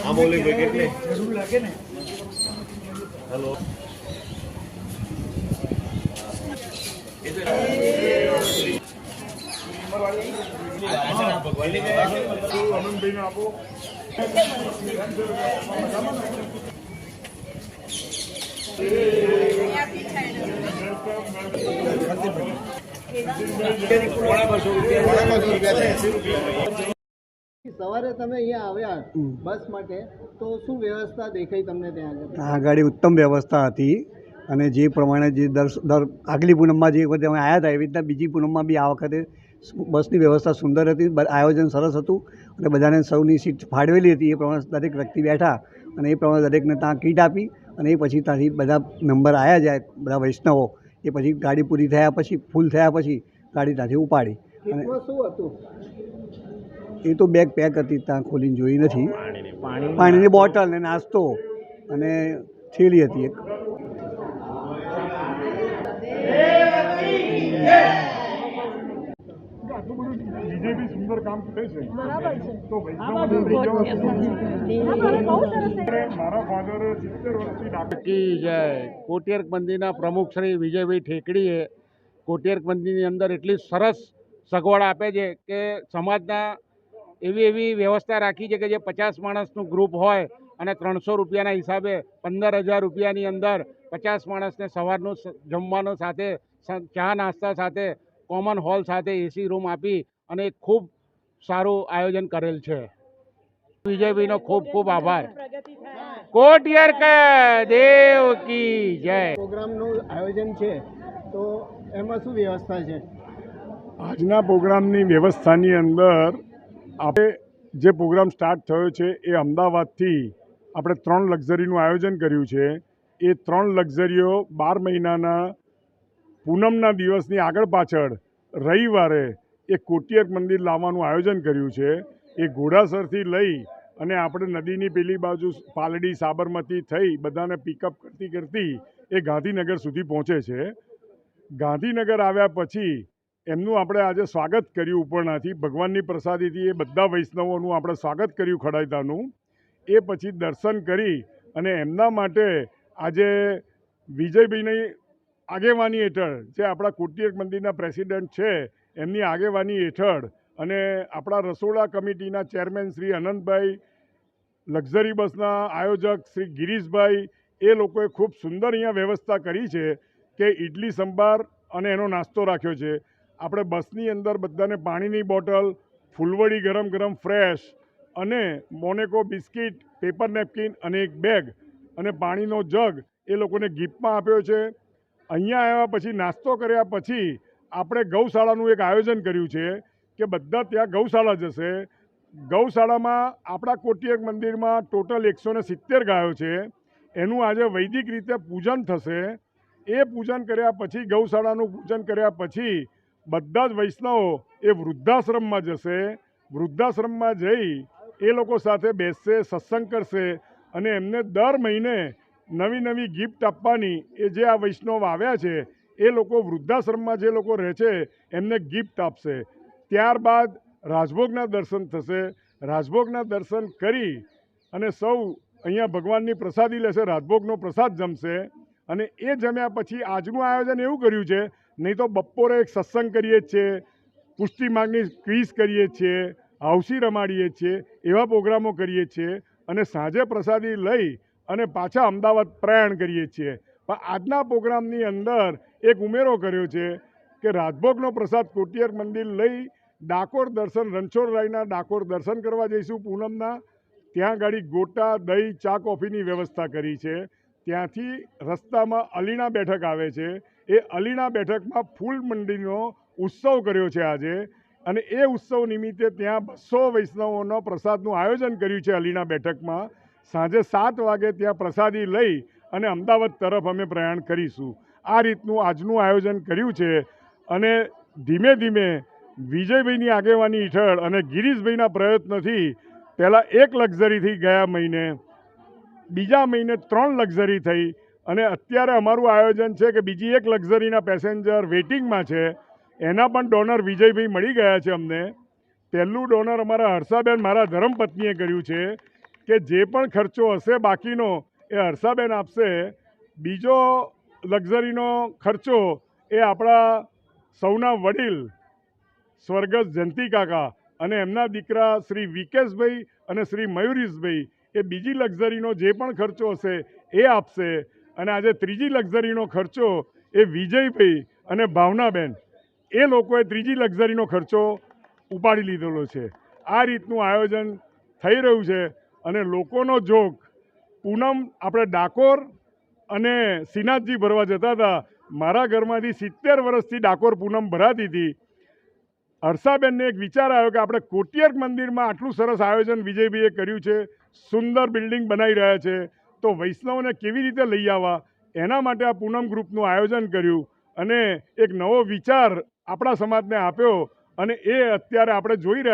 हाँ बोलेंगे कितने जरूर लगे ना। हेलो સવારે તમે અહીંયા આવ્યા બસ માટે તો શું વ્યવસ્થા દેખાઈ તમને ત્યાં આગળ? આગળ ઉત્તમ વ્યવસ્થા હતી અને જે પ્રમાણે જે દર આગલી પૂનમમાં જે વખતે અમે આવ્યા હતા એવી રીતના બીજી પૂનમમાં બી આ વખતે બસની વ્યવસ્થા સુંદર હતી, આયોજન સરસ હતું અને બધાને સૌની સીટ ફાળવેલી હતી. એ પ્રમાણે દરેક વ્યક્તિ બેઠા અને એ પ્રમાણે દરેકને ત્યાં કીટ આપી અને એ પછી ત્યાંથી બધા મેમ્બર આવ્યા જાય બધા વૈષ્ણવો. એ પછી ગાડી પૂરી થયા પછી ફૂલ થયા પછી ગાડી ત્યાંથી ઉપાડી. અને શું હતું? એ તો બેગ પેક હતી, ત્યાં ખોલીને જોઈ નથી. પાણીની બોટલ ને નાસ્તો અને થેલી હતી એક. બીજેપી સુંદર કામ કરે છે બરાબર છે તો મારા ફાધર 70 વર્ષથી કી જય. કોટિયાર મંદિરના પ્રમુખ શ્રી વિજયભાઈ ઠેકડીએ કોટિયાર મંદિરની અંદર એટલી સરસ સગવડ આપે છે કે સમાજના એવી વ્યવસ્થા રાખી છે કે જે 50 માણસનું ગ્રુપ હોય અને 300 રૂપિયાના હિસાબે 15,000 રૂપિયાની અંદર 50 માણસને સવારનું જમવાનું સાથે ચા નાસ્તા સાથે કોમન હોલ સાથે એસી રૂમ આપી અને ખૂબ સારું આયોજન કરેલ છે. વિજયભાઈનો ખૂબ ખૂબ આભાર. કોટિયાર દેવ કી જય. પ્રોગ્રામનું આયોજન છે તો એમાં શું વ્યવસ્થા છે? આજના પ્રોગ્રામની વ્યવસ્થાની અંદર આપણે જે પ્રોગ્રામ સ્ટાર્ટ થયો છે એ અમદાવાદથી આપણે 3 લક્ઝરીનું આયોજન કર્યું છે. એ 3 લક્ઝરીઓ 12 મહિનાના પૂનમના દિવસની આગળ પાછળ રવિવારે એ કોટિયાર મંદિર લાવવાનું આયોજન કર્યું છે. એ ઘોડાસરથી લઈ અને આપણે નદીની પેલી બાજુ પાલડી સાબરમતી થઈ બધાને પિકઅપ કરતી એ ગાંધીનગર સુધી પહોંચે છે. ગાંધીનગર આવ્યા પછી એમનું આપણે આજે સ્વાગત કર્યું ઉપરનાથી ભગવાનની પ્રસાદીથી એ બધા વૈષ્ણવોનું આપણે સ્વાગત કર્યું ખડાઈતાનું. એ પછી દર્શન કરી અને એમના માટે આજે વિજયભાઈની આગેવાની હેઠળ જે આપણા કોટિયાર મંદિરના પ્રેસિડેન્ટ છે એમની આગેવાની હેઠળ અને આપણા રસોડા કમિટીના ચેરમેન શ્રી અનંતભાઈ, લક્ઝરી બસના આયોજક શ્રી ગિરીશભાઈ, એ લોકોએ ખૂબ સુંદર અહીંયા વ્યવસ્થા કરી છે કે ઇડલી સંભાર અને એનો નાસ્તો રાખ્યો છે. આપણે બસની અંદર બધાને પાણીની બોટલ, ફૂલવડી ગરમ ગરમ ફ્રેશ અને મોનેકો બિસ્કિટ, પેપર નેપકિન અને એક બેગ અને પાણીનો જગ એ લોકોને ગિફ્ટમાં આપ્યો છે. અહીંયા આવ્યા પછી નાસ્તો કર્યા પછી આપણે ગૌશાળાનું એક આયોજન કર્યું છે કે બધા ત્યાં ગૌશાળા જશે. ગૌશાળામાં આપણા કોટિયાર મંદિરમાં ટોટલ 170 ગાયો છે. એનું આજે વૈદિક રીતે પૂજન થશે. એ પૂજન કર્યા પછી ગૌશાળાનું પૂજન કર્યા પછી બધા જ વૈષ્ણવો એ વૃદ્ધાશ્રમમાં જશે. વૃદ્ધાશ્રમમાં જઈ એ લોકો સાથે બેસશે, સત્સંગ કરશે અને એમને દર મહિને નવી ગિફ્ટ આપવાની. એ જે આ વૈષ્ણવ આવ્યા છે એ લોકો વૃદ્ધાશ્રમમાં જે લોકો રહે છે એમને ગિફ્ટ આપશે. ત્યારબાદ રાજભોગના દર્શન થશે. રાજભોગના દર્શન કરી અને સૌ અહીંયા ભગવાનની પ્રસાદી લેશે, રાજભોગનો પ્રસાદ જમશે. અને એ જમ્યા પછી આજનું આયોજન એવું કર્યું છે, નહીં તો બપોરે એક સત્સંગ કરીએ છીએ, પુષ્ટિ માગની ક્વિઝ કરીએ છીએ, હાઉસી રમાડીએ છીએ, એવા પ્રોગ્રામો કરીએ છીએ અને સાંજે પ્રસાદી લઈ અને પાછા અમદાવાદ પ્રયાણ કરીએ છીએ. પણ આજના પ્રોગ્રામની અંદર એક ઉમેરો કર્યો છે કે રાજભોગનો પ્રસાદ કોટિયાર મંદિર લઈ ડાકોર દર્શન, રણછોડરાયના ડાકોર દર્શન કરવા જઈશું પૂનમના. ત્યાં ગાડી ગોટા, દહીં, ચા, કોફીની વ્યવસ્થા કરી છે. ત્યાંથી રસ્તામાં અલીણા બેઠક આવે છે. એ અલીણા બેઠકમાં ફૂલ મંડીનો ઉત્સવ કર્યો છે આજે, અને એ ઉત્સવ નિમિત્તે ત્યાં 200 વૈષ્ણવોનો પ્રસાદનું આયોજન કર્યું છે અલીણા બેઠકમાં. સાંજે 7 વાગે ત્યાં પ્રસાદી લઈ અને અમદાવાદ તરફ અમે પ્રયાણ કરીશું. આ રીતનું આજનું આયોજન કર્યું છે. અને ધીમે ધીમે વિજયભાઈની આગેવાની હેઠળ અને ગિરીશભાઈના પ્રયત્નથી પહેલાં 1 લક્ઝરીથી ગયા મહિને, બીજા મહિને 3 લક્ઝરી થઈ, અને અત્યારે અમારું આયોજન છે કે બીજી 1 લક્ઝરીના પેસેન્જર વેઇટિંગમાં છે. એના પણ ડોનર વિજયભાઈ મળી ગયા છે અમને. પહેલું ડોનર અમારા હર્ષાબેન, મારા ધર્મપત્નીએ કર્યું છે કે જે પણ ખર્ચો હશે બાકીનો એ હર્ષાબેન આપશે. બીજો લક્ઝરીનો ખર્ચો એ આપણા સૌના વડીલ સ્વર્ગસ્થ જયંતિ કાકા અને એમના દીકરા શ્રી વિકેશભાઈ અને શ્રી મયુરીશભાઈ એ બીજી લક્ઝરીનો જે પણ ખર્ચો હશે એ આપશે. અને આજે ત્રીજી લક્ઝરીનો ખર્ચો એ વિજયભાઈ અને ભાવનાબેન એ લોકોએ ત્રીજી લક્ઝરીનો ખર્ચો ઉપાડી લીધેલો છે. આ રીતનું આયોજન થઈ રહ્યું છે. અને લોકોનો જોગ પૂનમ આપણે ડાકોર અને શ્રીનાથજી ભરવા જતા હતા. મારા ઘરમાંથી 70 વર્ષથી ડાકોર પૂનમ ભરાતી હતી. હર્ષાબેનને એક વિચાર આવ્યો કે આપણે કોટિયાર મંદિરમાં આટલું સરસ આયોજન વિજયભાઈએ કર્યું છે, સુંદર બિલ્ડિંગ બનાવી રહ્યા છે, તો વૈષ્ણવને કેવી રીતે લઈ આવવા, એના માટે આ પૂનમ ગ્રુપનું આયોજન કર્યું અને એક નવો વિચાર આપણા સમાજને આપ્યો. અને એ અત્યારે આપણે જોઈ રહ્યા